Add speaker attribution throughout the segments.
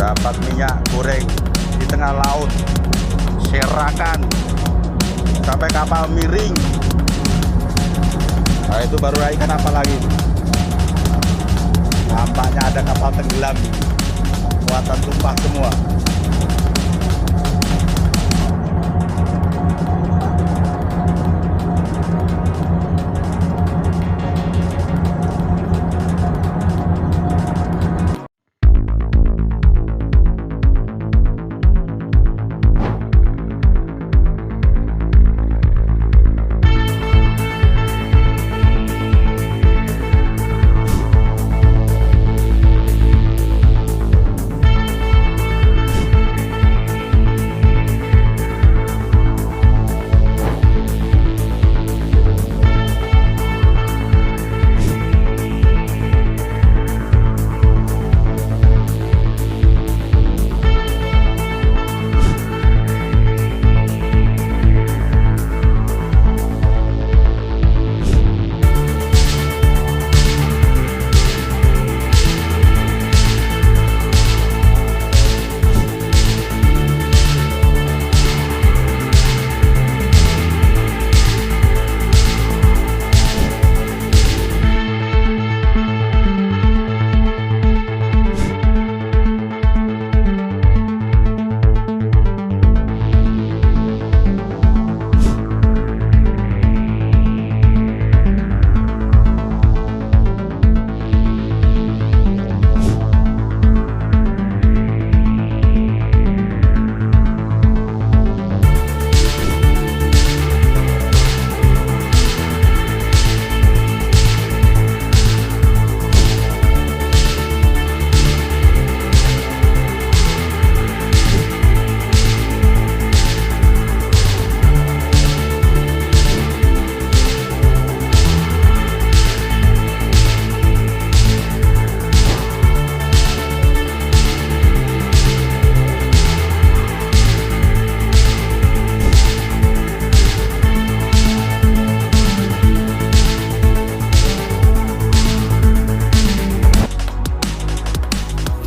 Speaker 1: dapat minyak goreng di tengah laut, serakan sampai kapal miring. Nah itu baru ikan apa lagi? Nampaknya ada kapal tenggelam, muatan tumpah semua.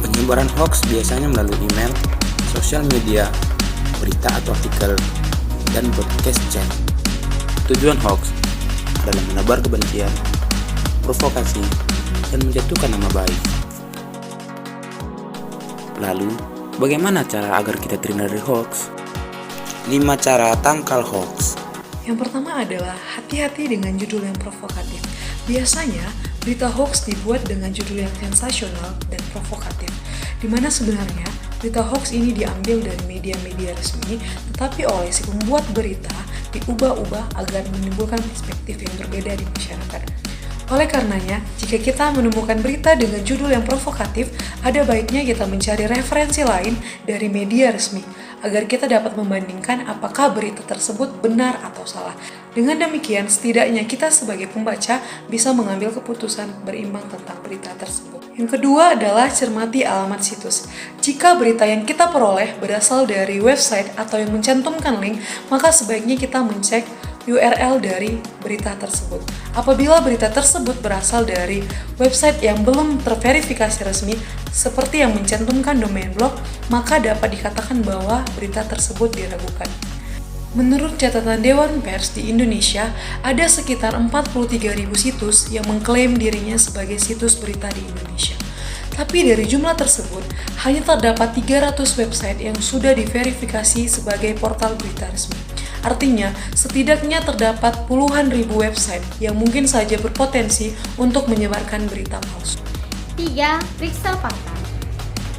Speaker 2: Penyebaran hoax biasanya melalui email, sosial media, berita atau artikel, dan broadcast chat. Tujuan hoax adalah menebar kebencian, provokasi, dan menjatuhkan nama baik. Lalu, bagaimana cara agar kita terhindar dari hoax? 5 cara tangkal hoax.
Speaker 3: Yang pertama adalah hati-hati dengan judul yang provokatif. Biasanya, berita hoax dibuat dengan judul yang sensasional dan provokatif, di mana sebenarnya berita hoax ini diambil dari media-media resmi, tetapi oleh si pembuat berita diubah-ubah agar menimbulkan perspektif yang berbeda di masyarakat. Oleh karenanya, jika kita menemukan berita dengan judul yang provokatif, ada baiknya kita mencari referensi lain dari media resmi, agar kita dapat membandingkan apakah berita tersebut benar atau salah. Dengan demikian, setidaknya kita sebagai pembaca bisa mengambil keputusan berimbang tentang berita tersebut. Yang kedua adalah cermati alamat situs. Jika berita yang kita peroleh berasal dari website atau yang mencantumkan link, maka sebaiknya kita mencek URL dari berita tersebut. Apabila berita tersebut berasal dari website yang belum terverifikasi resmi, seperti yang mencantumkan domain blog, maka dapat dikatakan bahwa berita tersebut diragukan. Menurut catatan Dewan Pers di Indonesia, ada sekitar 43.000 situs yang mengklaim dirinya sebagai situs berita di Indonesia. Tapi dari jumlah tersebut, hanya terdapat 300 website yang sudah diverifikasi sebagai portal berita resmi. Artinya, setidaknya terdapat puluhan ribu website yang mungkin saja berpotensi untuk menyebarkan berita palsu.
Speaker 4: 3. Periksa fakta.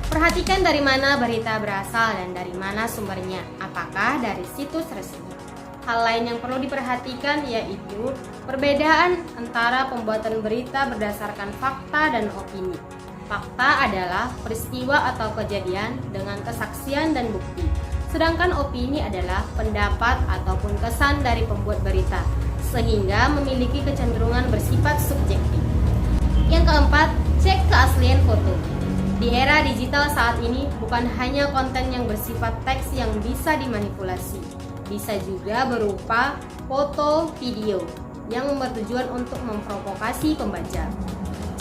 Speaker 4: Perhatikan dari mana berita berasal dan dari mana sumbernya, apakah dari situs resmi. Hal lain yang perlu diperhatikan yaitu perbedaan antara pembuatan berita berdasarkan fakta dan opini. Fakta adalah peristiwa atau kejadian dengan kesaksian dan bukti, sedangkan opini adalah pendapat ataupun kesan dari pembuat berita, sehingga memiliki kecenderungan bersifat subjektif. Yang keempat, cek keaslian foto. Di era digital saat ini, bukan hanya konten yang bersifat teks yang bisa dimanipulasi, bisa juga berupa foto, video yang bertujuan untuk memprovokasi pembaca.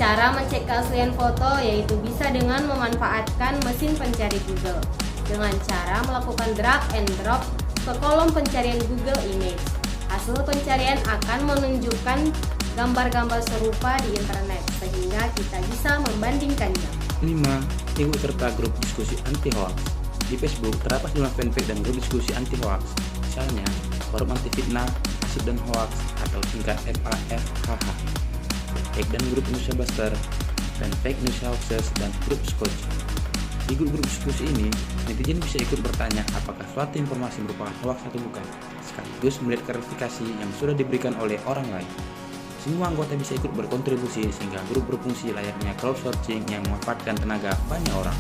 Speaker 4: Cara mencek keaslian foto yaitu bisa dengan memanfaatkan mesin pencari Google dengan cara melakukan drag and drop ke kolom pencarian Google Image. Hasil pencarian akan menunjukkan gambar-gambar serupa di internet sehingga kita bisa membandingkannya.
Speaker 2: 5. Ikut serta grup diskusi anti-hoax. Di Facebook terdapat 5 fanpage dan grup diskusi anti-hoax. Misalnya, Forum Anti Fitnah, Hasut dan Hoax atau singkat FAFHH. Fake dan grup Indonesia Buster, fanpage Indonesia Hoaxes, dan grup Scotch. Di grup diskusi ini, netizen bisa ikut bertanya apakah suatu informasi merupakan hoax atau bukan, sekaligus melihat klarifikasi yang sudah diberikan oleh orang lain. Semua anggota bisa ikut berkontribusi sehingga grup berfungsi layaknya crowdsourcing yang memanfaatkan tenaga banyak orang.